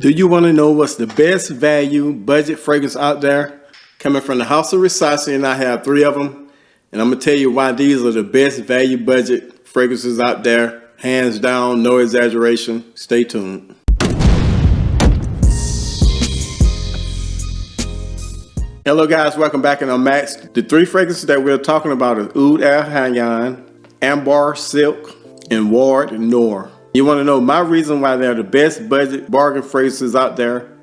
Do you want to know what's the best value budget fragrance out there? Coming from the house of Rasasi, and I have 3 of them. And I'm going to tell you why these are the best value budget fragrances out there. Hands down, no exaggeration. Stay tuned. Hello guys, welcome back, and I'm Max. The 3 fragrances that we're talking about are Oud Al Hayum, Ambar Silk, and Ward Noir. You want to know my reason why they're the best budget bargain fragrances out there?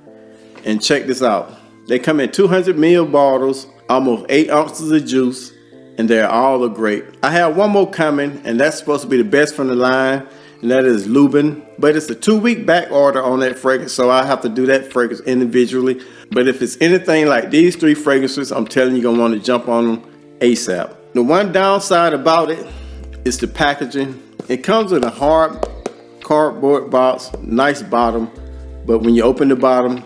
And check this out. They come in 200 ml bottles, almost 8 ounces of juice, and they're all great. I have one more coming, and that's supposed to be the best from the line, and that is Lubin. But it's a 2-week back order on that fragrance, so I have to do that fragrance individually. But if it's anything like these 3 fragrances, I'm telling you, you're gonna want to jump on them ASAP. The one downside about it is the packaging. It comes with a hard cardboard box, nice bottom, but when you open the bottom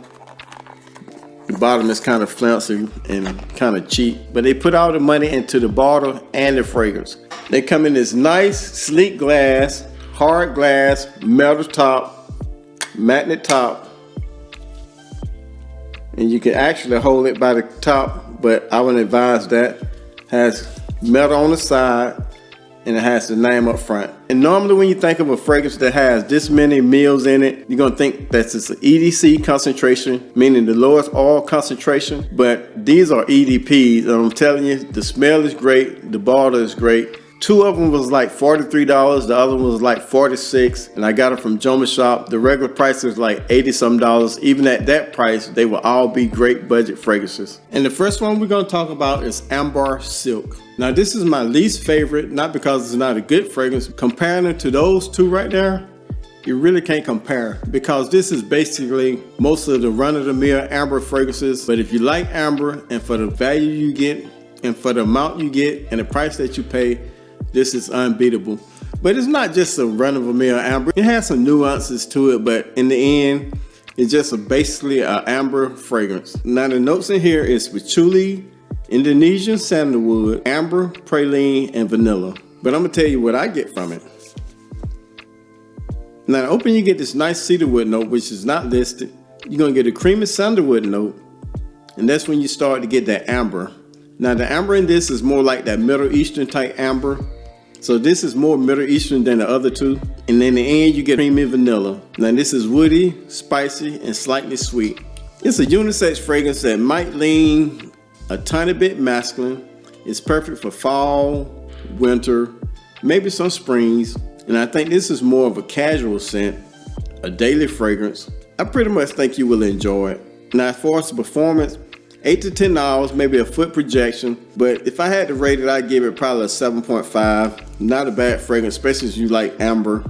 is kind of flouncy and kind of cheap. But they put all the money into the bottle and the fragrance. They come in this nice, sleek glass, hard glass, metal top, magnet top, and you can actually hold it by the top, but I wouldn't advise that. It has metal on the side, and it has the name up front. And normally when you think of a fragrance that has this many mils in it, you're gonna think that it's an EDC concentration, meaning the lowest oil concentration, but these are EDPs, and I'm telling you, the smell is great, the bottle is great. 2 of them was like $43, the other one was like $46, and I got it from Joma Shop. The regular price is like $80-some. Even at that price, they will all be great budget fragrances. And the first one we're gonna talk about is Ambar Silk. Now this is my least favorite, not because it's not a good fragrance. Comparing it to those 2 right there, you really can't compare, because this is basically most of the run-of-the-mill amber fragrances. But if you like amber, and for the value you get, and for the amount you get, and the price that you pay, this is unbeatable. But it's not just a run-of-the-mill amber. It has some nuances to it, but in the end, it's just basically an amber fragrance. Now the notes in here is patchouli, Indonesian sandalwood, amber, praline, and vanilla. But I'm gonna tell you what I get from it. Now to open, you get this nice cedarwood note, which is not listed. You're gonna get a creamy sandalwood note, and that's when you start to get that amber. Now the amber in this is more like that Middle Eastern type amber. So this is more Middle Eastern than the other 2. And in the end, you get creamy vanilla. Now this is woody, spicy, and slightly sweet. It's a unisex fragrance that might lean a tiny bit masculine. It's perfect for fall, winter, maybe some springs. And I think this is more of a casual scent, a daily fragrance. I pretty much think you will enjoy it. Now as far as the performance, 8 to 10 hours, maybe a foot projection. But if I had to rate it, I'd give it probably a 7.5. Not a bad fragrance, especially if you like amber.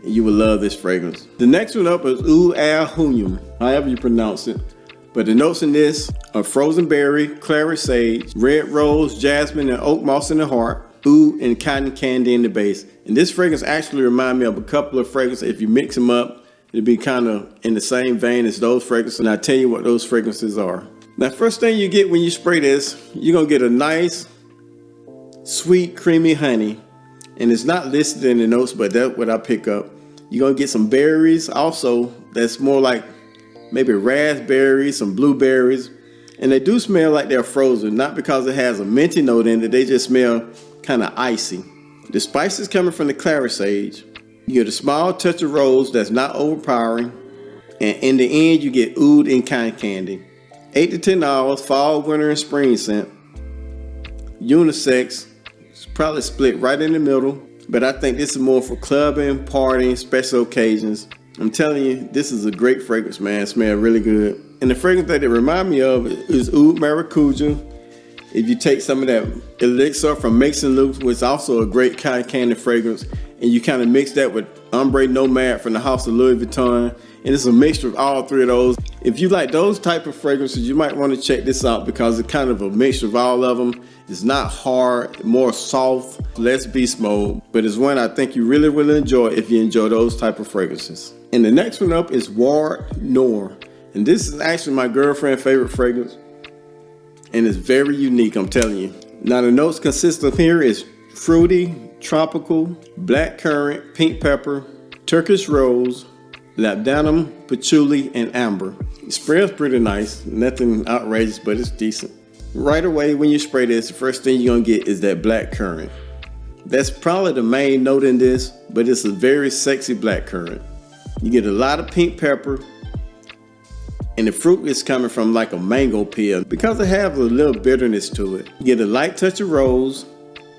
You will love this fragrance. The next one up is Oud Al Hayum, however you pronounce it. But the notes in this are frozen berry, clary sage, red rose, jasmine, and oakmoss in the heart, oud and cotton candy in the base. And this fragrance actually reminds me of a couple of fragrances. If you mix them up, it'll be kind of in the same vein as those fragrances. And I'll tell you what those fragrances are. Now, first thing you get when you spray this, you're gonna get a nice, sweet, creamy honey. And it's not listed in the notes, but that's what I pick up. You're gonna get some berries also, that's more like maybe raspberries, some blueberries. And they do smell like they're frozen, not because it has a minty note in it, they just smell kind of icy. The spices coming from the clary sage. You get a small touch of rose that's not overpowering. And in the end, you get oud and cotton candy. 8 to 10 hours, fall, winter, and spring scent. Unisex, it's probably split right in the middle, but I think this is more for clubbing, partying, special occasions. I'm telling you, this is a great fragrance, man. It smells really good. And the fragrance that it reminds me of is Oud Maracuja. If you take some of that elixir from Mason Luke, which is also a great cotton candy fragrance, and you kind of mix that with Ombre Nomad from the house of Louis Vuitton, and it's a mixture of all 3 of those. If you like those type of fragrances, you might want to check this out, because it's kind of a mixture of all of them. It's not hard, more soft, less beast mode, but it's one I think you really will enjoy if you enjoy those type of fragrances. And the next one up is Ward Noir. And this is actually my girlfriend's favorite fragrance. And it's very unique, I'm telling you. Now the notes consist of here is fruity, tropical, black currant, pink pepper, Turkish rose, labdanum, patchouli, and amber. It smells pretty nice, nothing outrageous, but it's decent. Right away when you spray this, the first thing you're gonna get is that black currant. That's probably the main note in this, but it's a very sexy black currant. You get a lot of pink pepper, and the fruit is coming from like a mango peel because it has a little bitterness to it. You get a light touch of rose,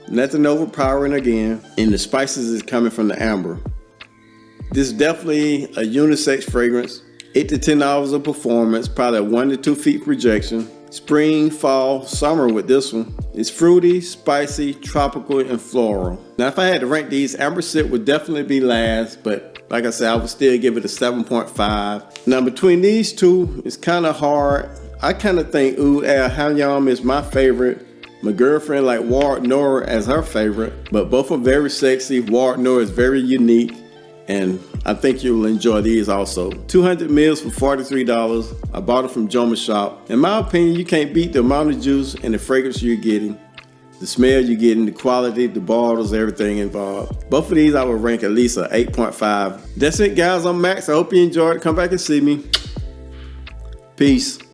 nothing overpowering again, and the spices is coming from the amber. This is definitely a unisex fragrance. 8 to 10 hours of performance, probably 1 to 2 feet projection. Spring, fall, summer with this one. It's fruity, spicy, tropical, and floral. Now if I had to rank these, Ambar Silk would definitely be last, but like I said, I would still give it a 7.5. Now between these two, it's kind of hard. I kind of think Oud Al Hayum is my favorite. My girlfriend like Ward Noir as her favorite, but both are very sexy. Ward Noir is very unique, and I think you'll enjoy these also. 200 mils for $43. I bought it from Joma Shop. In my opinion, you can't beat the amount of juice and the fragrance you're getting, the smell you're getting, the quality, the bottles, everything involved. Both of these I would rank at least a 8.5. That's it guys, I'm Max. I hope you enjoyed. Come back and see me. Peace.